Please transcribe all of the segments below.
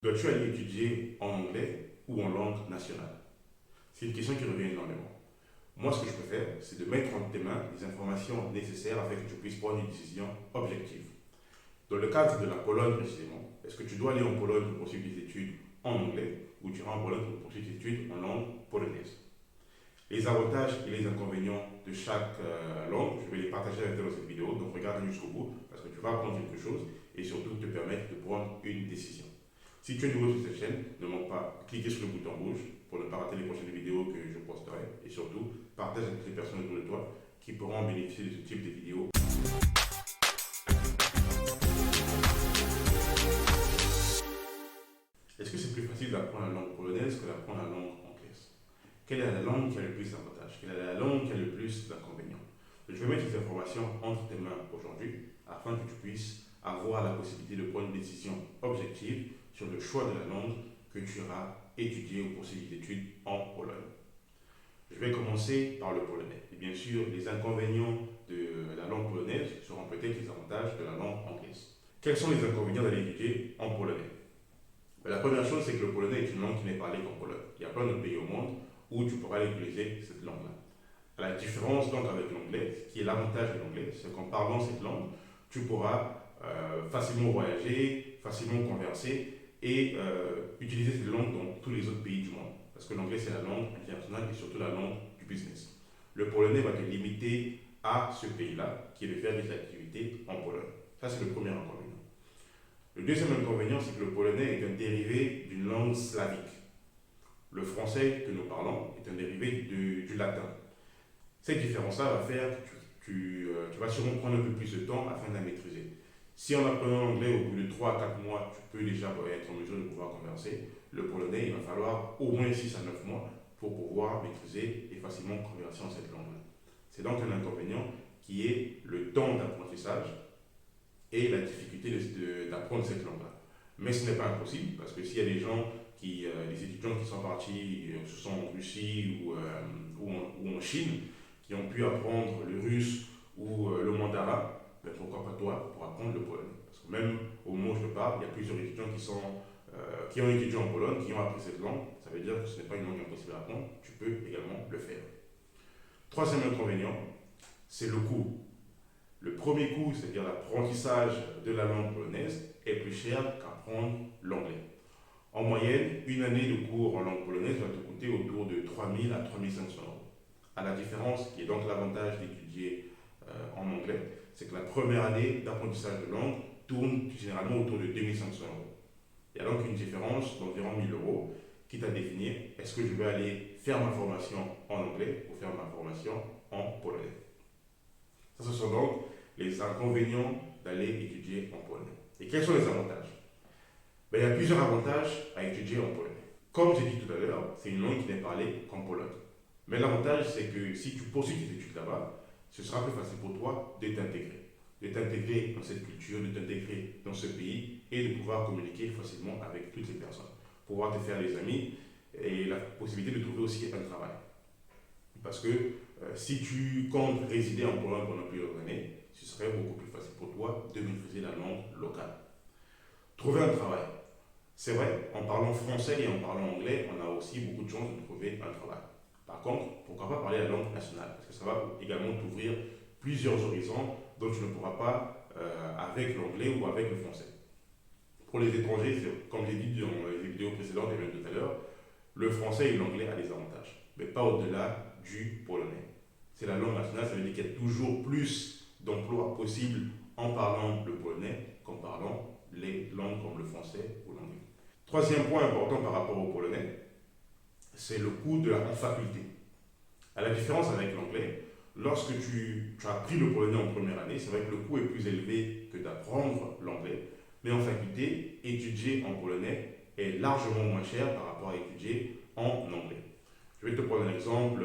Dois-tu aller étudier en anglais ou en langue nationale? C'est une question qui revient énormément. Moi, ce que je peux faire, c'est de mettre entre tes mains les informations nécessaires afin que tu puisses prendre une décision objective. Dans le cadre de la Pologne précisément, est-ce que tu dois aller en Pologne pour poursuivre des études en anglais ou tu iras en Pologne pour poursuivre des études en langue polonaise? Les avantages et les inconvénients de chaque langue, je vais les partager avec toi dans cette vidéo, donc regarde jusqu'au bout parce que tu vas apprendre quelque chose et surtout te permettre de prendre une décision. Si tu es nouveau sur cette chaîne, ne manque pas de cliquer sur le bouton rouge pour ne pas rater les prochaines vidéos que je posterai et surtout partage avec les personnes autour de toi qui pourront bénéficier de ce type de vidéos. Est-ce que c'est plus facile d'apprendre la langue polonaise que d'apprendre la langue anglaise? Quelle est la langue qui a le plus d'avantages? Quelle est la langue qui a le plus d'inconvénients? Je vais mettre ces informations entre tes mains aujourd'hui afin que tu puisses avoir la possibilité de prendre une décision objective sur le choix de la langue que tu iras étudier ou poursuivre des études en Pologne. Je vais commencer par le polonais. Et bien sûr, les inconvénients de la langue polonaise seront peut-être les avantages de la langue anglaise. Quels sont les inconvénients d'aller étudier en polonais? La première chose, c'est que le polonais est une langue qui n'est parlée qu'en Pologne. Il y a plein de pays au monde où tu pourras utiliser cette langue-là. La différence donc avec l'anglais, qui est l'avantage de l'anglais, c'est qu'en parlant cette langue, tu pourras facilement voyager, facilement converser et utiliser cette langue dans tous les autres pays du monde. Parce que l'anglais, c'est la langue internationale et surtout la langue du business. Le polonais va te limiter à ce pays-là, qui est de faire des activités en Pologne. Ça, c'est le premier inconvénient. Le deuxième inconvénient, c'est que le polonais est un dérivé d'une langue slavique. Le français que nous parlons est un dérivé du latin. Cette différence-là va faire que tu vas sûrement prendre un peu plus de temps afin de la maîtriser. Si en apprenant l'anglais au bout de 3 à 4 mois, tu peux déjà être en mesure de pouvoir converser, le polonais, il va falloir au moins 6 à 9 mois pour pouvoir maîtriser et facilement converser en cette langue-là. C'est donc un inconvénient qui est le temps d'apprentissage et la difficulté d'apprendre cette langue-là. Mais ce n'est pas impossible parce que s'il y a des gens des étudiants qui sont partis, que ce soit en Russie ou en Chine, qui ont pu apprendre le russe ou le mandarin, ben pourquoi pas toi pour apprendre le polonais? Parce que même au moment où je te parle, il y a plusieurs étudiants qui ont étudié en Pologne, qui ont appris cette langue. Ça veut dire que ce n'est pas une langue impossible à apprendre, tu peux également le faire. Troisième inconvénient, c'est le coût. Le premier coût, c'est-à-dire l'apprentissage de la langue polonaise, est plus cher qu'apprendre l'anglais. En moyenne, une année de cours en langue polonaise va te coûter autour de 3 000 à 3 500 euros. À la différence, qui est donc l'avantage d'étudier en anglais, c'est que la première année d'apprentissage de langue tourne généralement autour de 2 500 euros. Il y a donc une différence d'environ 1 000 euros qui t'a définir est-ce que je vais aller faire ma formation en anglais ou faire ma formation en polonais. Ça, ce sont donc les inconvénients d'aller étudier en polonais. Et quels sont les avantages? Ben, il y a plusieurs avantages à étudier en polonais. Comme j'ai dit tout à l'heure, c'est une langue qui n'est parlée qu'en Pologne. Mais l'avantage, c'est que si tu poursuis tes études là-bas, ce sera plus facile pour toi de t'intégrer. De t'intégrer dans cette culture, de t'intégrer dans ce pays et de pouvoir communiquer facilement avec toutes les personnes. Pouvoir te faire des amis et la possibilité de trouver aussi un travail. Parce que si tu comptes résider en Pologne pendant plusieurs années, ce serait beaucoup plus facile pour toi de maîtriser la langue locale. Trouver un travail. C'est vrai, en parlant français et en parlant anglais, on a aussi beaucoup de chances de trouver un travail. Par contre, pourquoi pas parler la langue nationale? Parce que ça va également t'ouvrir plusieurs horizons dont tu ne pourras pas avec l'anglais ou avec le français. Pour les étrangers, comme j'ai dit dans les vidéos précédentes et même tout à l'heure, le français et l'anglais ont des avantages, mais pas au-delà du polonais. C'est la langue nationale, ça veut dire qu'il y a toujours plus d'emplois possibles en parlant le polonais qu'en parlant les langues comme le français ou l'anglais. Troisième point important par rapport au polonais, c'est le coût de la faculté. À la différence avec l'anglais, lorsque tu as appris le polonais en première année, c'est vrai que le coût est plus élevé que d'apprendre l'anglais, mais en faculté, étudier en polonais est largement moins cher par rapport à étudier en anglais. Je vais te prendre un exemple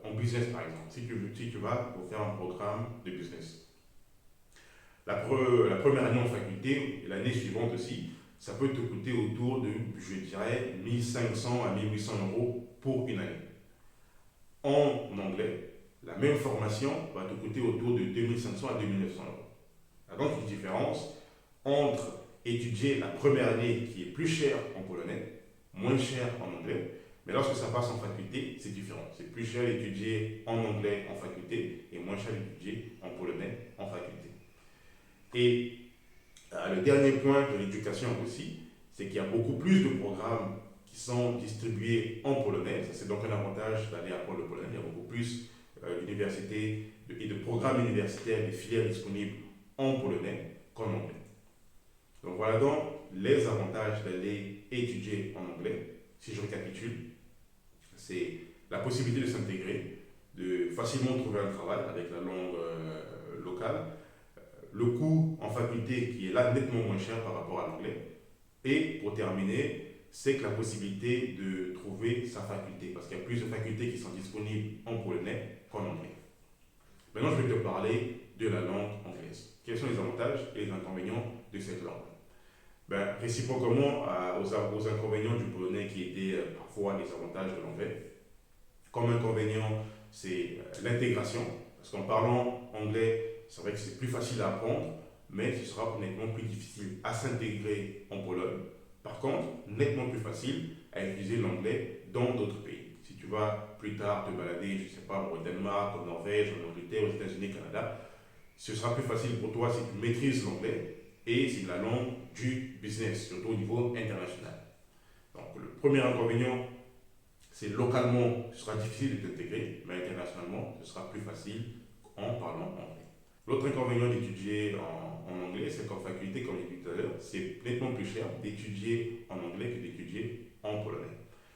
en business par exemple. Si tu vas pour faire un programme de business, la première année en faculté et l'année suivante aussi, ça peut te coûter autour de, je dirais, 1500 à 1800 euros pour une année. En anglais, la même formation va te coûter autour de 2500 à 2900 euros. Il y a donc une différence entre étudier la première année qui est plus chère en polonais, moins chère en anglais. Mais lorsque ça passe en faculté, c'est différent. C'est plus cher d'étudier en anglais en faculté et moins cher d'étudier en polonais en faculté. Et le dernier point de l'éducation aussi, c'est qu'il y a beaucoup plus de programmes qui sont distribués en polonais. Ça, c'est donc un avantage d'aller apprendre le polonais. Il y a beaucoup plus d'universités et de programmes universitaires, des filières disponibles en polonais qu'en anglais. Donc voilà donc les avantages d'aller étudier en anglais. Si je récapitule, c'est la possibilité de s'intégrer, de facilement trouver un travail avec la langue locale, le coût en faculté qui est là nettement moins cher par rapport à l'anglais, et pour terminer, c'est que la possibilité de trouver sa faculté, parce qu'il y a plus de facultés qui sont disponibles en polonais qu'en anglais. Maintenant, je vais te parler de la langue anglaise. Quels sont les avantages et les inconvénients de cette langue? Réciproquement aux inconvénients du polonais qui étaient parfois les avantages de l'anglais. Comme inconvénient, c'est l'intégration, parce qu'en parlant anglais, c'est vrai que c'est plus facile à apprendre, mais ce sera nettement plus difficile à s'intégrer en Pologne. Par contre, nettement plus facile à utiliser l'anglais dans d'autres pays. Si tu vas plus tard te balader, je ne sais pas, au Danemark, en Norvège, en Angleterre, aux États-Unis, au Canada, ce sera plus facile pour toi si tu maîtrises l'anglais et c'est la langue du business, surtout au niveau international. Donc, le premier inconvénient, c'est localement, ce sera difficile de t'intégrer, mais internationalement, ce sera plus facile en parlant anglais. L'autre inconvénient d'étudier en anglais, c'est qu'en faculté, comme j'ai dit tout à l'heure, c'est nettement plus cher d'étudier en anglais que d'étudier en polonais.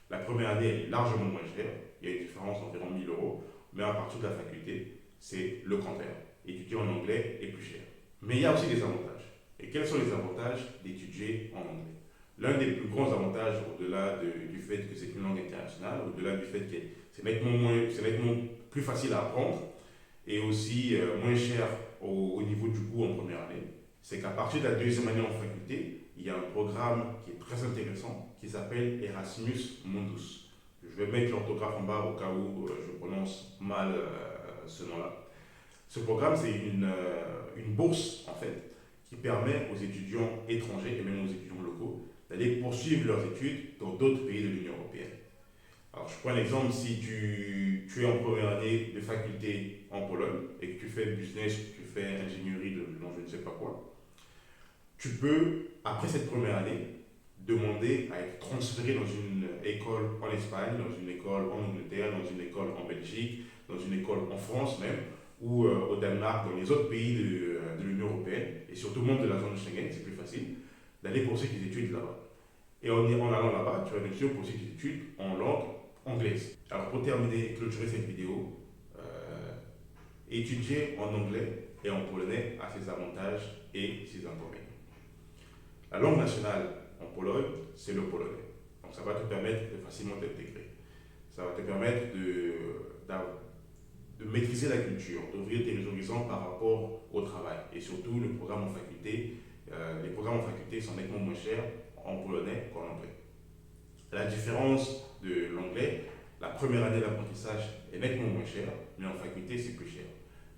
La première année est largement moins chère, il y a une différence d'environ 1 000 euros, mais à partir de la faculté, c'est le contraire. Étudier en anglais est plus cher. Mais il y a aussi des avantages. Et quels sont les avantages d'étudier en anglais? L'un des plus grands avantages, au-delà du fait que c'est une langue internationale, au-delà du fait que c'est nettement plus facile à apprendre et aussi moins cher au niveau du coût en première année, c'est qu'à partir de la deuxième année en faculté, il y a un programme qui est très intéressant qui s'appelle Erasmus Mundus. Je vais mettre l'orthographe en bas au cas où je prononce mal ce nom-là. Ce programme, c'est une bourse en fait qui permet aux étudiants étrangers et même aux étudiants locaux d'aller poursuivre leurs études dans d'autres pays de l'Union européenne. Alors, je prends l'exemple, si tu es en première année de faculté en Pologne et que tu fais business, que tu fais ingénierie de je ne sais pas quoi, tu peux, après cette première année, demander à être transféré dans une école en Espagne, dans une école en Angleterre, dans une école en Belgique, dans une école en France même, ou au Danemark, dans les autres pays de l'Union européenne, et surtout monde de la zone Schengen, c'est plus facile, d'aller poursuivre tes études là-bas. Et en allant là-bas, tu vas bien sûr poursuivre tes études en langue anglaise. Alors pour terminer et clôturer cette vidéo, étudier en anglais et en polonais a ses avantages et ses inconvénients. La langue nationale en Pologne, c'est le polonais. Donc ça va te permettre de facilement t'intégrer. Ça va te permettre de maîtriser la culture, d'ouvrir tes horizons par rapport au travail. Et surtout, le programme en faculté, les programmes en faculté sont nettement moins chers en polonais qu'en anglais. La différence de l'anglais, la première année d'apprentissage est nettement moins chère, mais en faculté, c'est plus cher.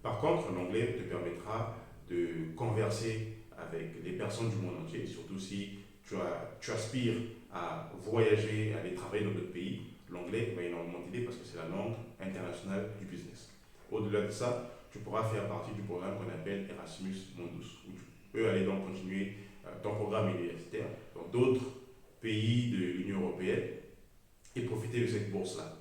Par contre, l'anglais te permettra de converser avec des personnes du monde entier, surtout si tu aspires à voyager, à aller travailler dans d'autres pays. L'anglais va énormément t'aider parce que c'est la langue internationale du business. Au-delà de ça, tu pourras faire partie du programme qu'on appelle Erasmus Mundus, où tu peux aller donc continuer ton programme universitaire dans d'autres pays de l'Union européenne et profiter de cette bourse-là.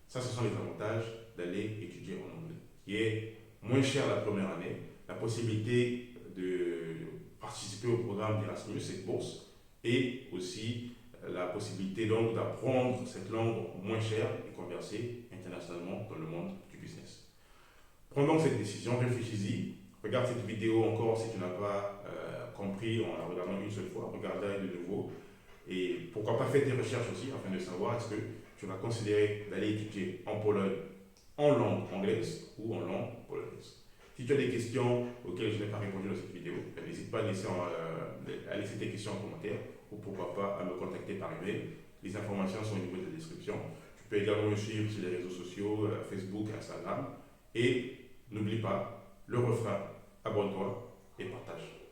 Ça, ce sont les avantages d'aller étudier en anglais, qui est moins cher la première année, la possibilité de participer au programme d'Erasmus, cette bourse, et aussi la possibilité donc d'apprendre cette langue moins chère et converser internationalement dans le monde du business. Prends donc cette décision, réfléchis-y, regarde cette vidéo encore si tu n'as pas compris en la regardant une seule fois, regarde-la de nouveau et pourquoi pas faire tes recherches aussi afin de savoir est-ce que tu vas considérer d'aller étudier en Pologne en langue anglaise ou en langue polonaise. Si tu as des questions auxquelles je n'ai pas répondu dans cette vidéo, n'hésite pas à laisser tes questions en commentaire ou pourquoi pas à me contacter par email. Les informations sont au niveau de la description. Tu peux également me suivre sur les réseaux sociaux, Facebook, Instagram. Et n'oublie pas le refrain, abonne-toi et partage.